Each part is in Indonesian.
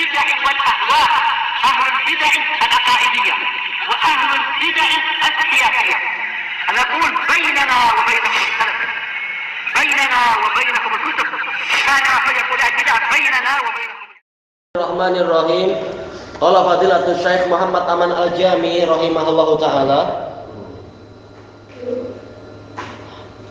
البدع والأهواء، أهل البدع العقائدية وأهل البدع السياسية. نقول بيننا وبينكم السلف، بيننا وبينكم الكتب، كان فيقول البدع بيننا وبينكم. Bismillahirrahmanirrahim. Qala fadilatul Syekh Muhammad Aman Al-Jami rahimahullahu taala.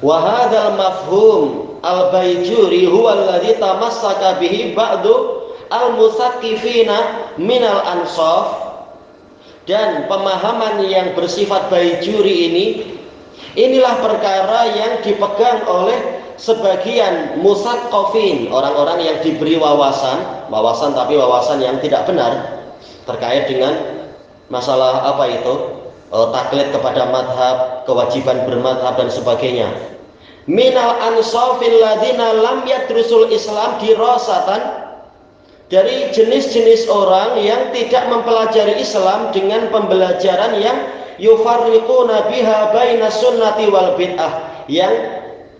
Wa hadzal mafhum al-Baijuri huwa alladhi tamassaka bihi ba'du al-musaqqifina minal ansaf. Dan pemahaman yang bersifat Baijuri inilah perkara yang dipegang oleh sebagian musaqqafin, orang-orang yang diberi wawasan tapi wawasan yang tidak benar terkait dengan masalah taklid kepada madhab, kewajiban bermadhab dan sebagainya. Minal ansafil ladina lam yadrusul Islam dirasatan, dari jenis-jenis orang yang tidak mempelajari Islam dengan pembelajaran yang yufarriquna biha baina sunnati wal bid'ah, yang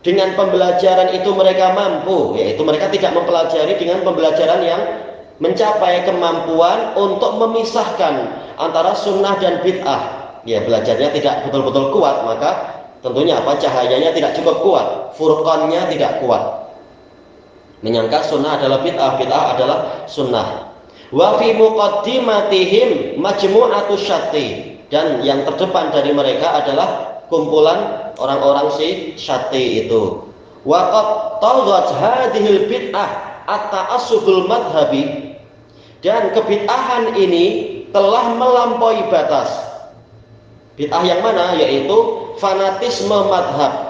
dengan pembelajaran itu mereka mampu, yaitu mereka tidak mempelajari dengan pembelajaran yang mencapai kemampuan untuk memisahkan antara sunnah dan bid'ah. Ya, belajarnya tidak betul-betul kuat, maka tentunya cahayanya tidak cukup kuat, furqannya tidak kuat. Menyangka sunnah adalah bid'ah, bid'ah adalah sunnah. Wa fi muqaddimatihim majmu'atus syatti, dan yang terdepan dari mereka adalah kumpulan orang-orang si syatti itu. Wa qad taghat hadhil bid'ah at-ta'assubul madhhabi, dan kebid'ahan ini telah melampaui batas. Bid'ah yang mana? Yaitu fanatisme madhab.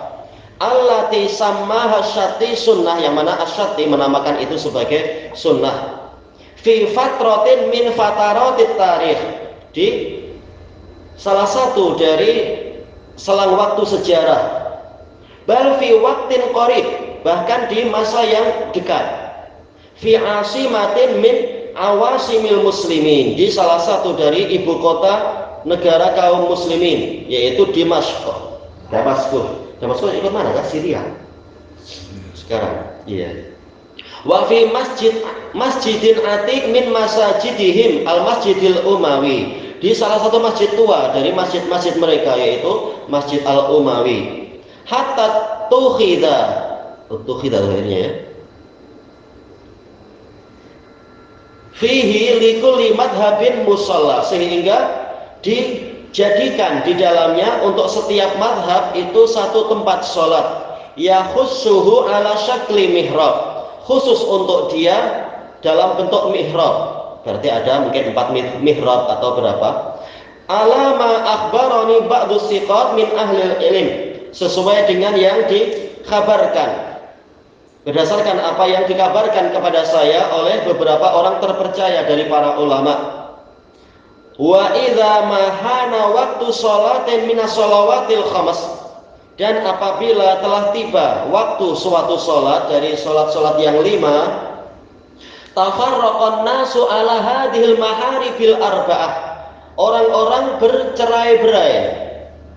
Allati sammaha syatti sunnah, yang mana asyatti menamakan itu sebagai sunnah. Fi fatratin min fataratit tarikh, di salah satu dari selang waktu sejarah. Bal fi waqtin qarib, bahkan di masa yang dekat. Fi asimatin min awasimil muslimin, di salah satu dari ibu kota negara kaum muslimin, yaitu Damaskus ikut mana kan? Syria sekarang. Iya. Wa fi masjidin atiq min masajidihim al-masjidil umawi, di salah satu masjid tua dari masjid-masjid mereka, yaitu Masjid Al-Umawi. Hatta tukhidha akhirnya ya. Fihi likulli madhabin musalla, sehingga dijadikan di dalamnya untuk setiap madhab itu satu tempat sholat. Ya khussuhu ala syakli mihrab, khusus untuk dia dalam bentuk mihrab. Berarti ada mungkin 4 mihrab atau berapa. Alama akhbarani ba'du siqat min ahlil ilm, sesuai dengan yang dikabarkan, berdasarkan apa yang dikabarkan kepada saya oleh beberapa orang terpercaya dari para ulama. Wa idza mahana waktu sholatin minas sholawatil khamas, dan apabila telah tiba waktu suatu sholat dari sholat-sholat yang 5, tafarraqan nasu ala hadhil maharibil arba'ah, orang-orang bercerai-berai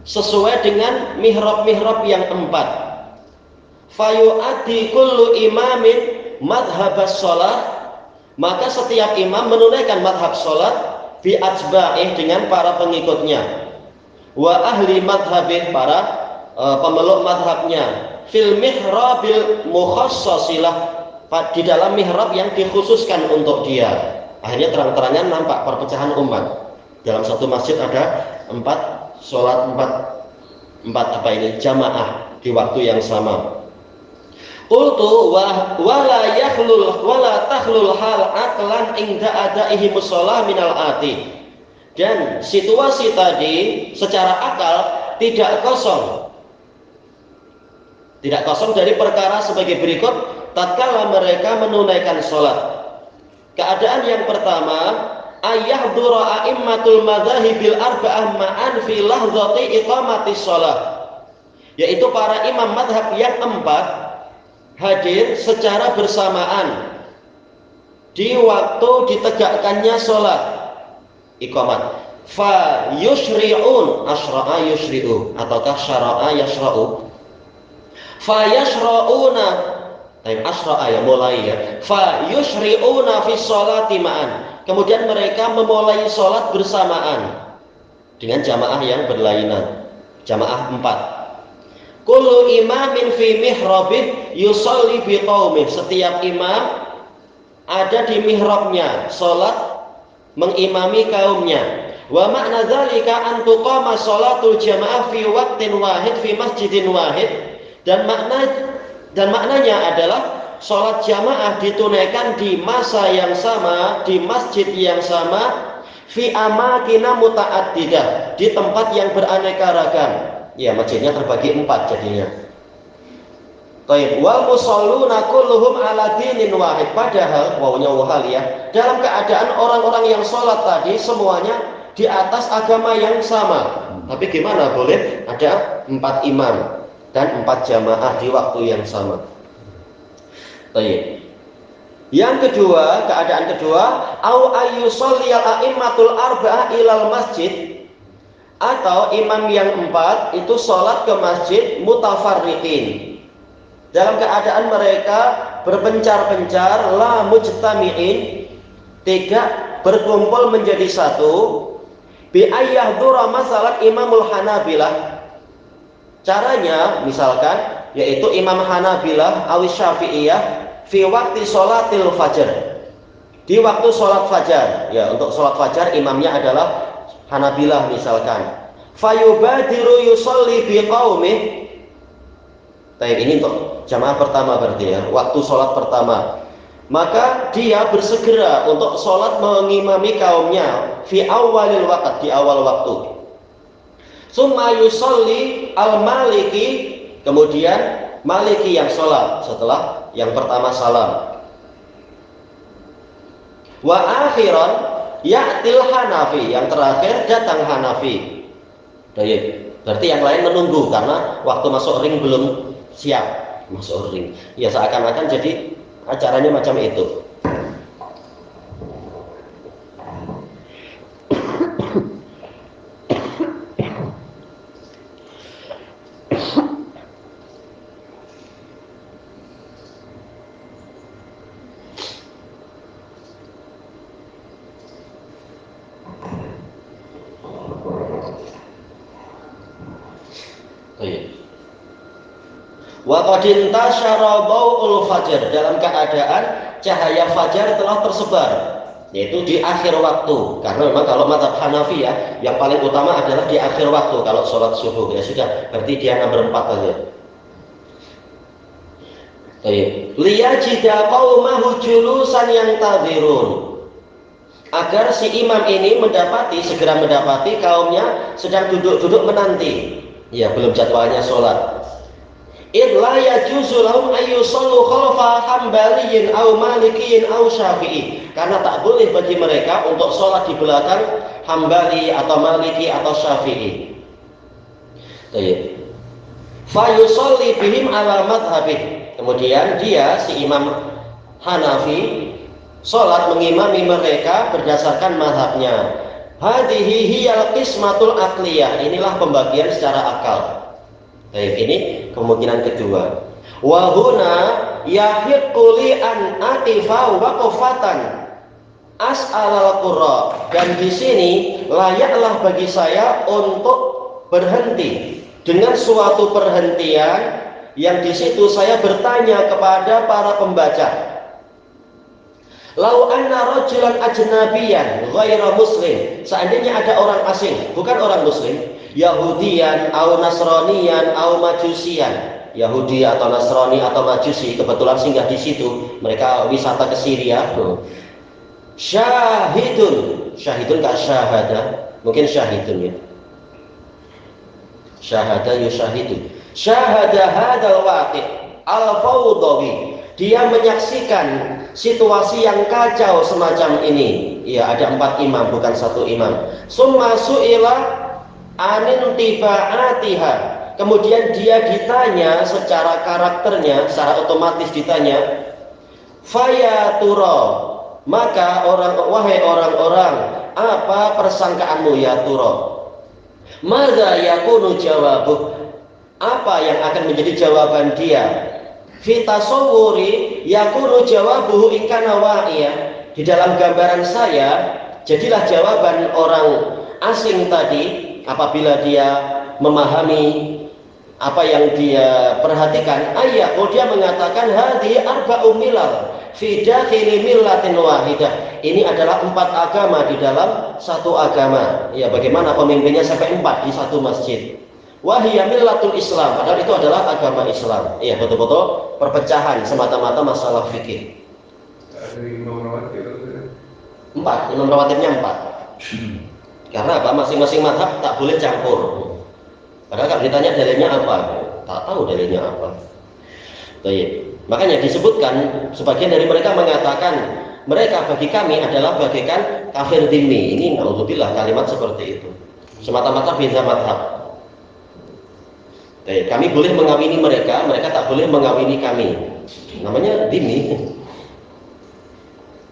sesuai dengan mihrab-mihrab yang 4. Fayu'addi kullu imamin madhabas sholat, maka setiap imam menunaikan madhab sholat bi atba'ih, dengan para pengikutnya. Wa ahli madhabih, para pemeluk madhabnya. Fil mihrabil mukhassasilah, di dalam mihrab yang dikhususkan untuk dia. Akhirnya terang-terangan nampak perpecahan umat. Dalam satu masjid ada 4 sholat, 4 jamaah di waktu yang sama. Qultu wala takhlul hal aqlan inda adaihi musalla minal ati, dan situasi tadi secara akal tidak kosong dari perkara sebagai berikut tatkala mereka menunaikan sholat. Keadaan yang pertama, ayahdura a'immatul madzahibil arba'ah ma'an fi lahdzati iqamati sholat, yaitu para imam madhab yang 4 hadir secara bersamaan di waktu ditegakkannya sholat iqamat. Fa yushri'un, asyra'a yushri'u, ataukah syara'a yashra'u. Fa yashra'una Taib asra'a ya mulai ya. Fa yushri'una fi sholati ma'an. Kemudian mereka memulai sholat bersamaan dengan jamaah yang berlainan. Jamaah 4. Kullu imamin fi mihrabih yusalli bi qaumih. Setiap imam ada di mihrabnya, sholat mengimami kaumnya. Wa makna dzalika an tuqama sholatul jamaah fi waqtin wahid fi masjidin wahid. Dan maknanya adalah sholat jamaah ditunaikan di masa yang sama, di masjid yang sama, fi amakina muta'addidah, di tempat yang beraneka ragam. Ya, masjidnya terbagi 4 jadinya. Baik, wal musalluna kulluhum ala dinin wahid. Padahal wawunya wahal ya. Dalam keadaan orang-orang yang sholat tadi semuanya di atas agama yang sama. Tapi gimana boleh ada 4 imam dan 4 jamaah di waktu yang sama. Baik. Yang kedua, keadaan kedua, au ayyusalliyal a'immatul arba'ah ilal masjid, atau imam yang 4 itu sholat ke masjid mutafarriqin, dalam keadaan mereka berpencar-pencar, la mujtami'in, tidak berkumpul menjadi satu, bi ayyahdura masalan imamul hanabilah. Caranya misalkan yaitu imam hanabilah awis syafi'iyah fi waqti sholatil fajar, di waktu sholat fajar. Ya, untuk sholat fajar imamnya adalah hanabilah misalkan. Fayubadiru yusalli bi qaumih. Baik, ini untuk jamaah pertama berarti ya, waktu sholat pertama. Maka dia bersegera untuk sholat mengimami kaumnya fi awalil waqt, di awal waktu. Summa yusalli al-maliki, kemudian maliki yang sholat setelah yang pertama salam. Wa akhiran ya'til hanafi, yang terakhir datang hanafi. Baik, berarti yang lain menunggu karena waktu masuk ring belum siap masuk ring. Ya, seakan-akan jadi acaranya macam itu. Wa qad intasyara dhau'ul fajr, dalam keadaan cahaya fajar telah tersebar, yaitu di akhir waktu. Karena memang kalau mazhab Hanafi ya, yang paling utama adalah di akhir waktu kalau sholat subuh. Ya sudah, berarti dia nomor 4 saja. Baik. Liyajida qaumahu julusan yang tadhirun, agar si imam ini segera mendapati kaumnya sedang duduk-duduk menanti. Ya, belum jadwalnya sholat. Idla yajuzu lahum ayyusallu khalfa hambaliyin aw malikiyin aw syafi'i, karena tak boleh bagi mereka untuk sholat di belakang hambali atau maliki atau syafi'i. Baik. Fa yusalli bihim ala madhhabih, kemudian dia si imam Hanafi sholat mengimami mereka berdasarkan madhabnya. Hadhihi hiyal qismatul aqliyah, inilah pembagian secara akal. Baik, ini kemungkinan kedua. Wa huna yahiqqu li an atifa waqfatan as'alal qurra, dan di sini layaklah bagi saya untuk berhenti dengan suatu perhentian yang di situ saya bertanya kepada para pembaca. Lau anna rajulan ajnabiyan ghaira muslim, seandainya ada orang asing bukan orang muslim, Yahudian atau Nasranian atau Majusian, Yahudi atau Nasrani atau Majusi, kebetulan singgah di situ, mereka wisata ke Syria. Syahidun kah syahada? Mungkin syahidun ya. Syahada yusyahidun. Syahada hadal waqi' al-fawdawi, dia menyaksikan situasi yang kacau semacam ini. Ya, ada 4 imam bukan 1 imam. Summa su'ila anin tibaatiha, kemudian dia ditanya secara karakternya, secara otomatis ditanya. Fayatura, maka wahai orang-orang, apa persangkaanmu ya Turo? Madza yakunu jawabuh, apa yang akan menjadi jawaban dia? Fi tasawwuri yakunu jawabuhu in kana wa'iyah. Di dalam gambaran saya, jadilah jawaban orang asing tadi apabila dia memahami apa yang dia perhatikan, kalau dia mengatakan hadhi arba'u milal fi dakhili millatin wahidah. Ini adalah 4 agama di dalam satu agama. Ya, bagaimana pemimpinnya sampai 4 di satu masjid. Wahiyya millatul Islam, padahal itu adalah agama Islam. Iya, betul-betul perpecahan semata-mata masalah fikih. Imam rawatibnya 4. Karena apa? Masing-masing mazhab tak boleh campur. Padahal kalau ditanya dalilnya apa, tak tahu dalilnya apa. Baik. Makanya disebutkan sebagian dari mereka mengatakan mereka bagi kami adalah bagaikan kafir dhimmi. Ini naudzubillah kalimat seperti itu. Semata-mata beda mazhab. Kami boleh mengawini mereka, mereka tak boleh mengawini kami. Namanya dhimmi.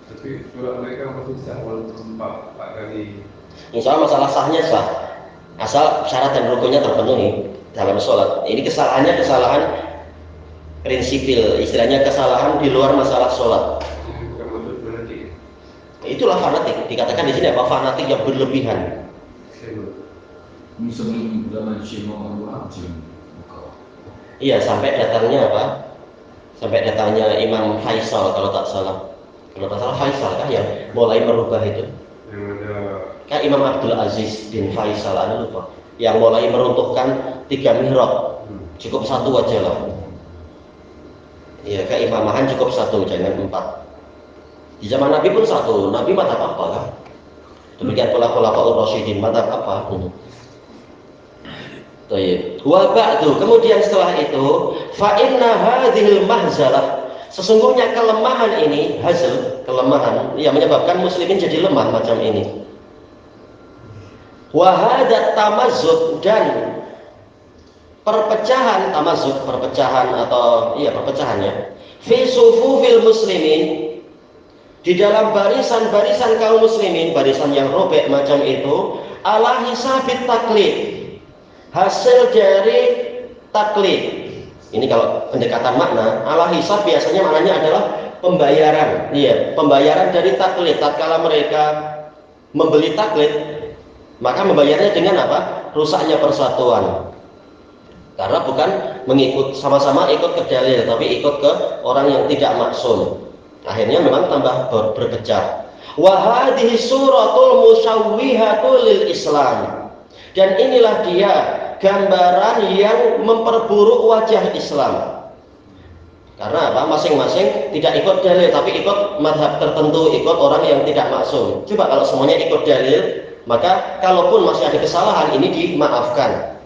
Tapi surat mereka masih sah walaupun 4 kali. Insya Allah masalah sahnya sah, asal syarat dan rukunnya terpenuhi dalam sholat. Ini kesalahan prinsipil, istilahnya kesalahan di luar masalah sholat. Itulah fanatik. Dikatakan di sini apa? Fanatik yang berlebihan. Iya, sampai datangnya apa? Sampai datangnya Imam Faisal kalau tak salah. Kalau tak salah Faisal kah yang mulai merubah itu? Kan Imam Abdul Aziz bin Faisal, anda lupa? Yang mulai meruntuhkan 3 mihrab. Cukup 1 aja lah. Iya, keimamahan cukup 1, jangan 4. Di zaman Nabi pun 1. Nabi mazhab apa kan? Demikian pula Khulafaur Rasyidin mazhab apa? Wa ba'du, kemudian setelah itu, fa inna hadhil mahzalah, sesungguhnya kelemahan ini, hazl, kelemahan yang menyebabkan muslimin jadi lemah macam ini. Wa hadat tamazzud, dan perpecahan, tamazzud, perpecahan atau perpecahannya, fi sufufil muslimin, di dalam barisan-barisan kaum muslimin, barisan yang robek macam itu, ala hisabit taklid, hasil dari taklid. Ini kalau pendekatan makna, ala hisab biasanya maknanya adalah pembayaran. Iya, pembayaran dari taklid. Tatkala mereka membeli taklid, maka membayarnya dengan apa? Rusaknya persatuan. Karena bukan mengikut sama-sama ikut ke dalil, tapi ikut ke orang yang tidak maksum. Akhirnya memang tambah berpecah. Wa hadhihi suratul musyawwihatu lil Islam. Dan inilah dia gambaran yang memperburuk wajah Islam. Karena apa? Masing-masing tidak ikut dalil, tapi ikut madhab tertentu, ikut orang yang tidak maksum. Coba kalau semuanya ikut dalil, maka kalaupun masih ada kesalahan, ini dimaafkan.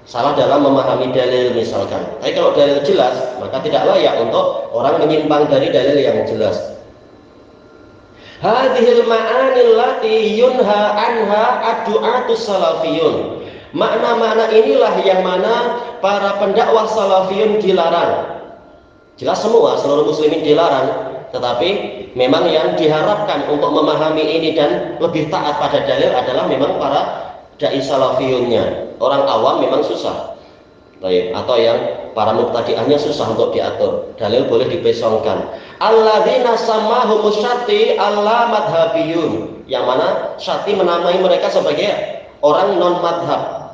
Salah dalam memahami dalil misalkan. Tapi kalau dalil jelas, maka tidak layak untuk orang menyimpang dari dalil yang jelas. Hadhil ma'anil lati yunha anha ad-du'atus salafiyun. Makna-makna inilah yang mana para pendakwah salafiyun dilarang. Jelas semua, seluruh muslimin dilarang, tetapi memang yang diharapkan untuk memahami ini dan lebih taat pada dalil adalah memang para dai salafiyunnya. Orang awam memang susah. Atau yang para mubtadi'ahnya susah untuk diatur. Dalil boleh dipesongkan. Alladzina samahumus syati alla madhabiyun, yang mana syati menamai mereka sebagai orang non madhab,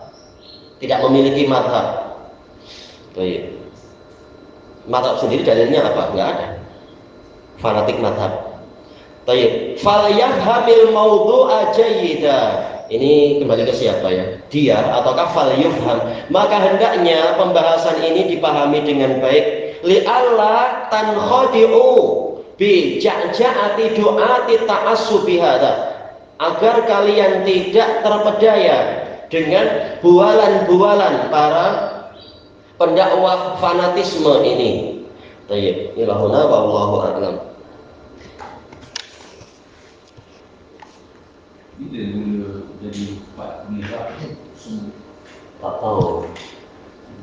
tidak memiliki madhab. Madhab sendiri dalilnya apa? Enggak ada. Fanatik madhab. Fal yafhamil mawdu'a jayyida. Ini kembali ke siapa ya? Dia ataukah fal yufham? Maka hendaknya pembahasan ini dipahami dengan baik. Li'alla tankhadi'u bi ja'ja'ati du'ati ta'assubi hadza, agar kalian tidak terpedaya dengan bualan-bualan para pendakwah fanatisme ini. Tayyib, ilahuna wallahu a'lam. Jadi Pak Nira Tak tahu,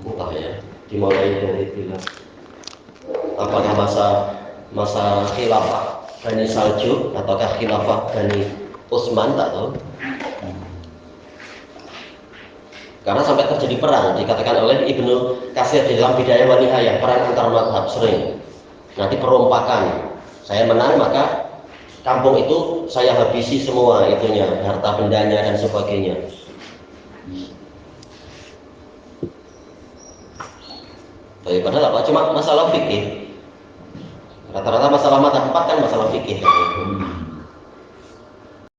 entah ya, dimulai dari bila apakah masa khilafah Bani Saljuk ataukah khilafah Bani Utsman, tak tahu. Karena sampai terjadi perang, dikatakan oleh Ibnu Katsir di dalam Bidayah wa Nihayah, perang antar mazhab sering. Nanti perompakan, saya menang maka kampung itu saya habisi semua itunya, harta bendanya dan sebagainya. Tapi padahal apa? Cuma masalah fikih. Rata-rata masalah mata 4 kan masalah fikih.